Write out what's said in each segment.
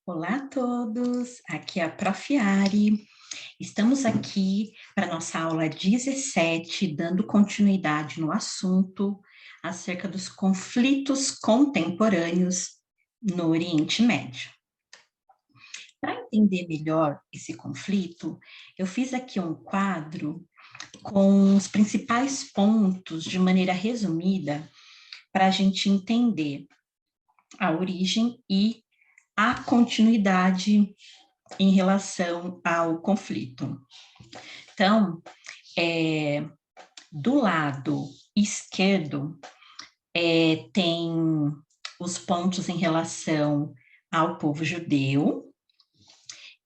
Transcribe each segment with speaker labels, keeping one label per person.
Speaker 1: Olá a todos, aqui é a Prof. Ari. Estamos aqui para nossa aula 17, dando continuidade no assunto acerca dos conflitos contemporâneos no Oriente Médio. Para entender melhor esse conflito, eu fiz aqui um quadro com os principais pontos de maneira resumida para a gente entender a origem e a continuidade em relação ao conflito. Então, do lado esquerdo, tem os pontos em relação ao povo judeu,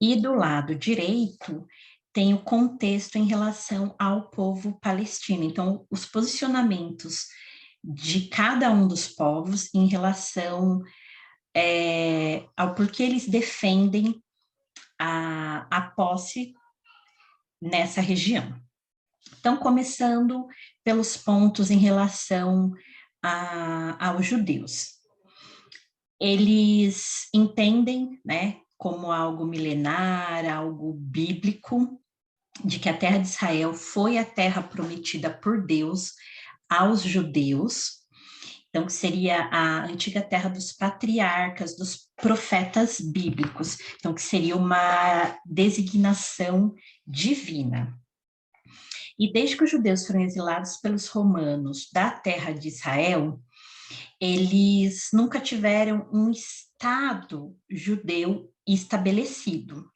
Speaker 1: e do lado direito tem o contexto em relação ao povo palestino. Então, os posicionamentos de cada um dos povos em relação ao porquê eles defendem a posse nessa região. Então, começando pelos pontos em relação aos judeus. Eles entendem, né, como algo milenar, algo bíblico, de que a terra de Israel foi a terra prometida por Deus aos judeus, então que seria a antiga terra dos patriarcas, dos profetas bíblicos, então que seria uma designação divina. E desde que os judeus foram exilados pelos romanos da terra de Israel, eles nunca tiveram um Estado judeu estabelecido.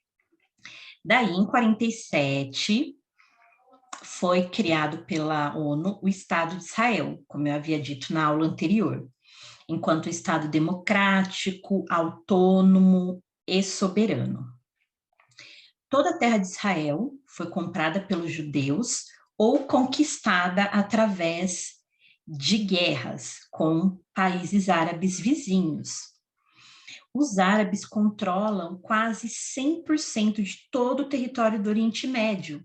Speaker 1: Daí, em 47, foi criado pela ONU o Estado de Israel, como eu havia dito na aula anterior, enquanto Estado democrático, autônomo e soberano. Toda a terra de Israel foi comprada pelos judeus ou conquistada através de guerras com países árabes vizinhos. Os árabes controlam quase 100% de todo o território do Oriente Médio,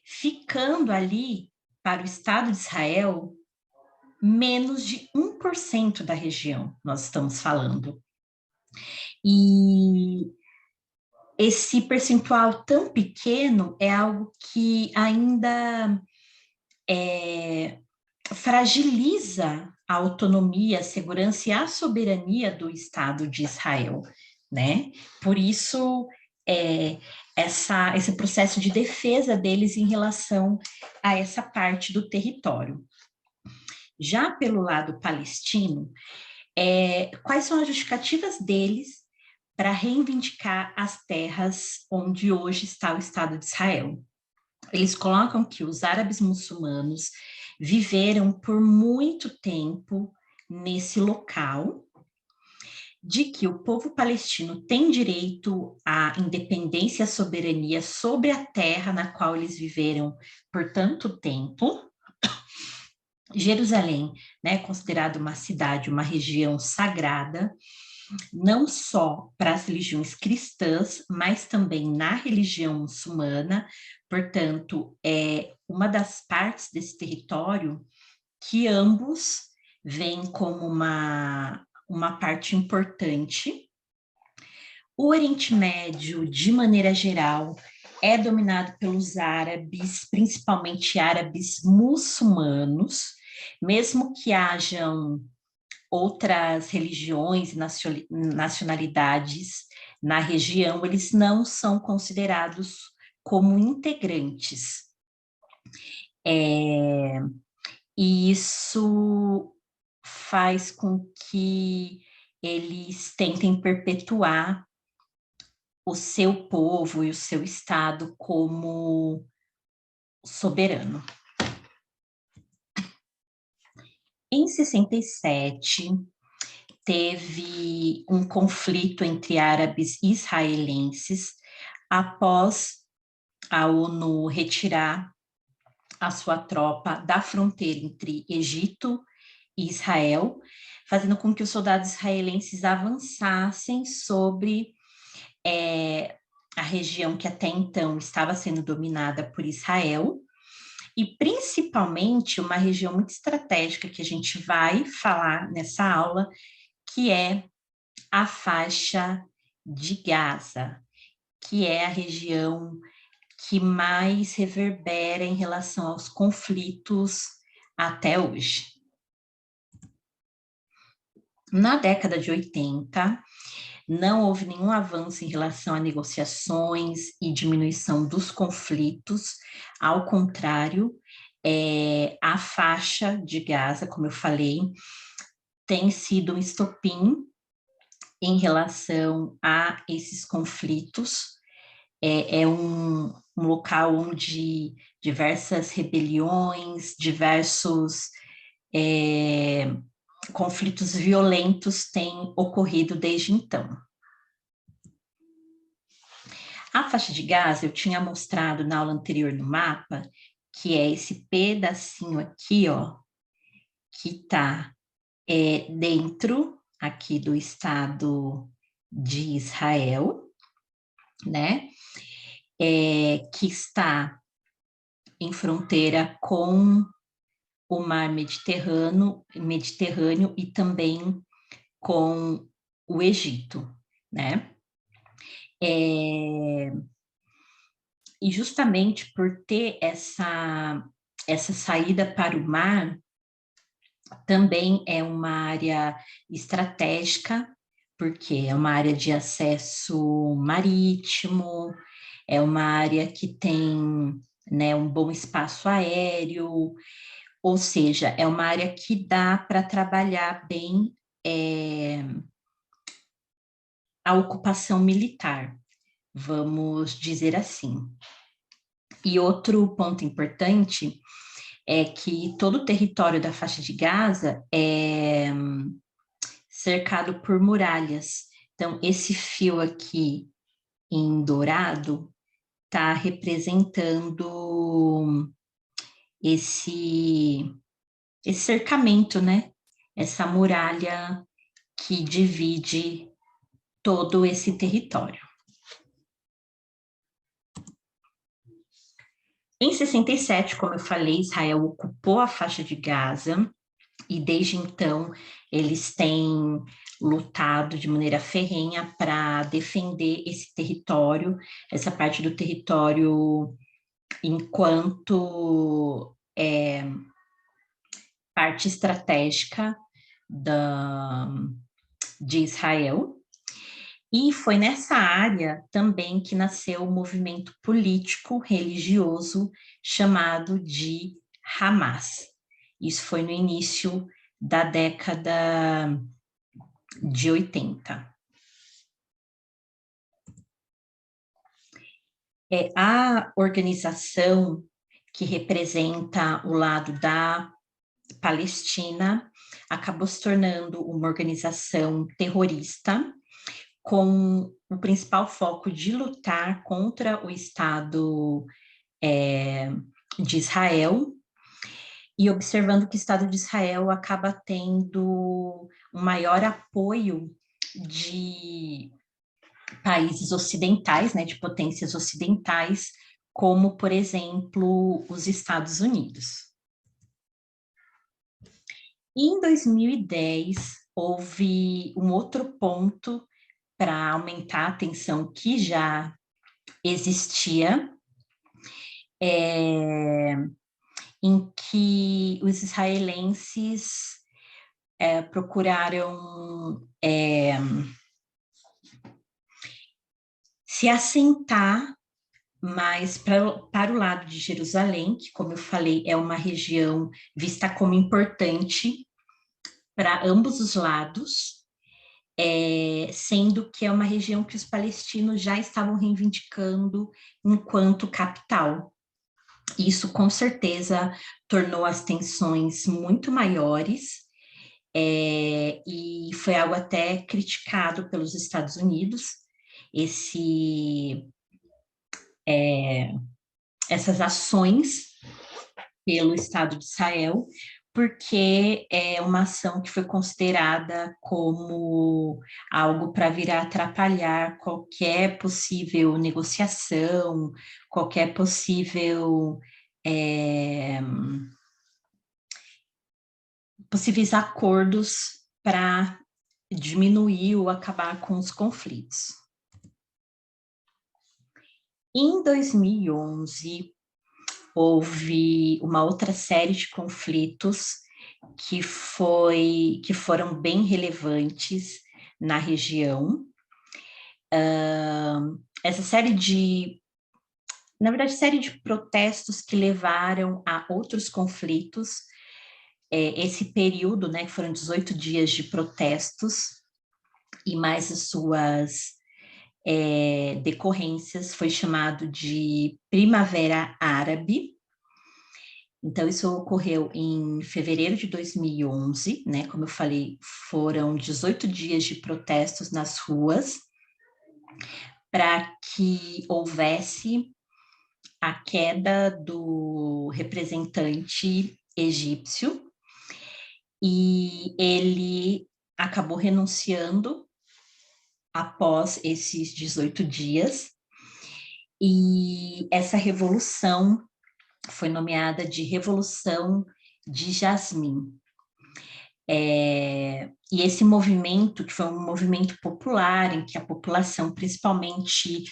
Speaker 1: ficando ali, para o Estado de Israel, menos de 1% da região, nós estamos falando. E esse percentual tão pequeno é algo que ainda fragiliza a autonomia, a segurança e a soberania do Estado de Israel, né? Por isso, esse processo de defesa deles em relação a essa parte do território. Já pelo lado palestino, quais são as justificativas deles para reivindicar as terras onde hoje está o Estado de Israel? Eles colocam que os árabes muçulmanos viveram por muito tempo nesse local, de que o povo palestino tem direito à independência e à soberania sobre a terra na qual eles viveram por tanto tempo. Jerusalém, né, considerada uma cidade, uma região sagrada, não só para as religiões cristãs, mas também na religião muçulmana. Portanto, é uma das partes desse território que ambos veem como uma parte importante. O Oriente Médio, de maneira geral, é dominado pelos árabes, principalmente árabes muçulmanos, mesmo que hajam outras religiões e nacionalidades na região, eles não são considerados como integrantes. E isso faz com que eles tentem perpetuar o seu povo e o seu Estado como soberano. Em 67, teve um conflito entre árabes e israelenses após a ONU retirar a sua tropa da fronteira entre Egito e Israel, fazendo com que os soldados israelenses avançassem sobre a região que até então estava sendo dominada por Israel, e principalmente uma região muito estratégica que a gente vai falar nessa aula, que é a faixa de Gaza, que é a região que mais reverbera em relação aos conflitos até hoje. Na década de 80, não houve nenhum avanço em relação a negociações e diminuição dos conflitos, ao contrário, a faixa de Gaza, como eu falei, tem sido um estopim em relação a esses conflitos. É um local onde diversas rebeliões, diversos conflitos violentos têm ocorrido desde então. A faixa de Gaza, eu tinha mostrado na aula anterior no mapa, que é esse pedacinho aqui, ó, que está dentro aqui do Estado de Israel, né? Que está em fronteira com o mar Mediterrâneo e também com o Egito, né? E justamente por ter essa saída para o mar, também é uma área estratégica, porque é uma área de acesso marítimo, é uma área que tem, né, um bom espaço aéreo, ou seja, é uma área que dá para trabalhar bem a ocupação militar, vamos dizer assim. E outro ponto importante é que todo o território da faixa de Gaza é cercado por muralhas. Então, esse fio aqui em dourado está representando esse cercamento, né? Essa muralha que divide todo esse território. Em 67, como eu falei, Israel ocupou a faixa de Gaza e desde então eles têm lutado de maneira ferrenha para defender esse território, essa parte do território enquanto parte estratégica de Israel. E foi nessa área também que nasceu o movimento político religioso chamado de Hamas. Isso foi no início da década de 80. A organização que representa o lado da Palestina acabou se tornando uma organização terrorista com o principal foco de lutar contra o Estado de Israel, e observando que o Estado de Israel acaba tendo um maior apoio de países ocidentais, né, de potências ocidentais, como, por exemplo, os Estados Unidos. Em 2010, houve um outro ponto para aumentar a tensão que já existia, em que os israelenses procuraram se assentar mais para o lado de Jerusalém, que, como eu falei, é uma região vista como importante para ambos os lados, sendo que é uma região que os palestinos já estavam reivindicando enquanto capital. Isso, com certeza, tornou as tensões muito maiores, e foi algo até criticado pelos Estados Unidos, essas ações pelo Estado de Israel, porque é uma ação que foi considerada como algo para vir a atrapalhar qualquer possível negociação, qualquer possível possíveis acordos para diminuir ou acabar com os conflitos. Em 2011, houve uma outra série de conflitos que foram bem relevantes na região. Essa série na verdade, série de protestos que levaram a outros conflitos. Esse período, né, que foram 18 dias de protestos e mais as suas decorrências, foi chamado de Primavera Árabe. Então, isso ocorreu em fevereiro de 2011, né? Como eu falei, foram 18 dias de protestos nas ruas para que houvesse a queda do representante egípcio, e ele acabou renunciando após esses 18 dias, e essa revolução foi nomeada de Revolução de Jasmim. E esse movimento, que foi um movimento popular, em que a população, principalmente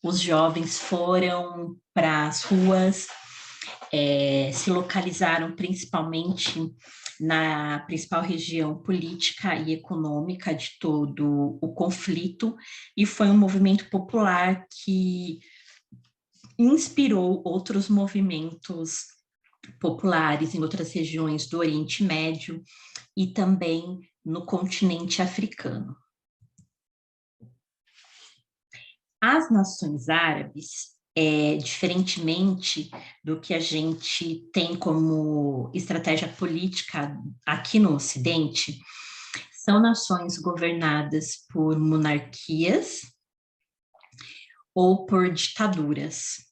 Speaker 1: os jovens, foram para as ruas, se localizaram principalmente na principal região política e econômica de todo o conflito, e foi um movimento popular que inspirou outros movimentos populares em outras regiões do Oriente Médio e também no continente africano. As nações árabes, diferentemente do que a gente tem como estratégia política aqui no Ocidente, são nações governadas por monarquias ou por ditaduras.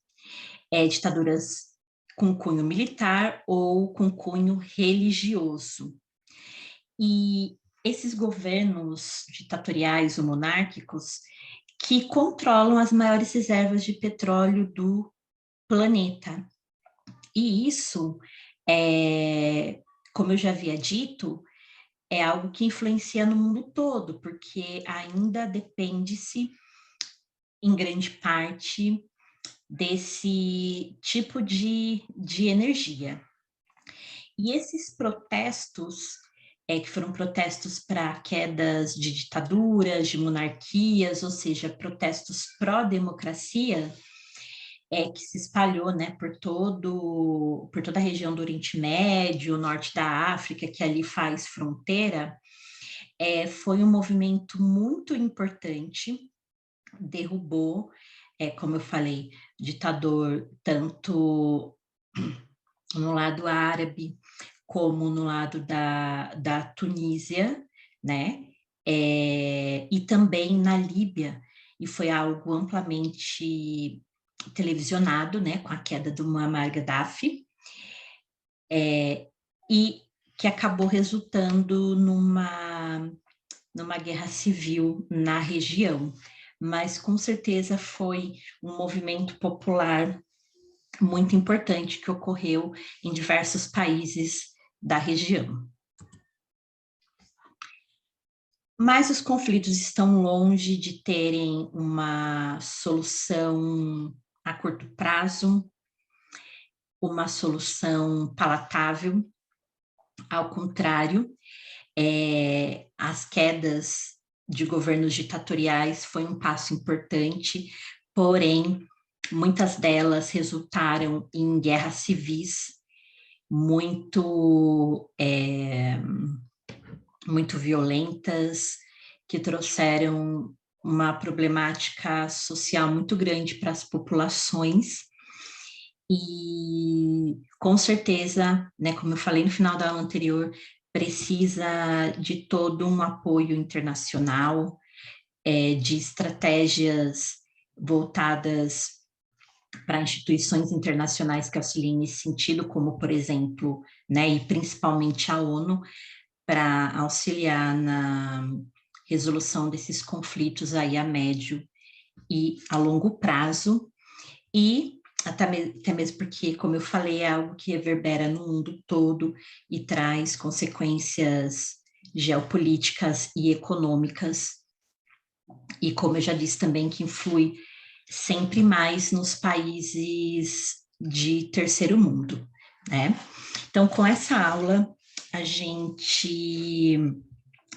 Speaker 1: Ditaduras com cunho militar ou com cunho religioso. E esses governos ditatoriais ou monárquicos que controlam as maiores reservas de petróleo do planeta. E isso, como eu já havia dito, é algo que influencia no mundo todo, porque ainda depende-se, em grande parte, desse tipo de energia. E esses protestos, que foram protestos para quedas de ditaduras, de monarquias, ou seja, protestos pró-democracia, que se espalhou, né, por toda a região do Oriente Médio, norte da África, que ali faz fronteira, foi um movimento muito importante, derrubou, como eu falei, ditador tanto no lado árabe como no lado da Tunísia, né? E também na Líbia, e foi algo amplamente televisionado, né, com a queda do Muammar Gaddafi, e que acabou resultando numa guerra civil na região. Mas com certeza foi um movimento popular muito importante que ocorreu em diversos países da região. Mas os conflitos estão longe de terem uma solução a curto prazo, uma solução palatável. Ao contrário, as quedas de governos ditatoriais foi um passo importante, porém, muitas delas resultaram em guerras civis muito violentas, que trouxeram uma problemática social muito grande para as populações. E, com certeza, né, como eu falei no final da aula anterior, precisa de todo um apoio internacional, de estratégias voltadas para instituições internacionais que auxiliem nesse sentido, como, por exemplo, né, e principalmente a ONU, para auxiliar na resolução desses conflitos aí a médio e a longo prazo, e até mesmo porque, como eu falei, é algo que reverbera no mundo todo e traz consequências geopolíticas e econômicas, e como eu já disse também, que influi sempre mais nos países de terceiro mundo, né? Então, com essa aula, a gente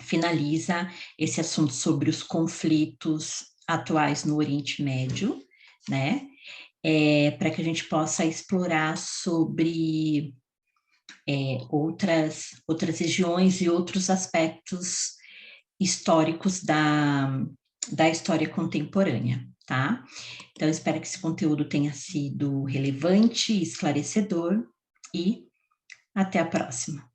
Speaker 1: finaliza esse assunto sobre os conflitos atuais no Oriente Médio, né? Para que a gente possa explorar sobre outras regiões e outros aspectos históricos da história contemporânea, tá? Então, espero que esse conteúdo tenha sido relevante, esclarecedor e até a próxima.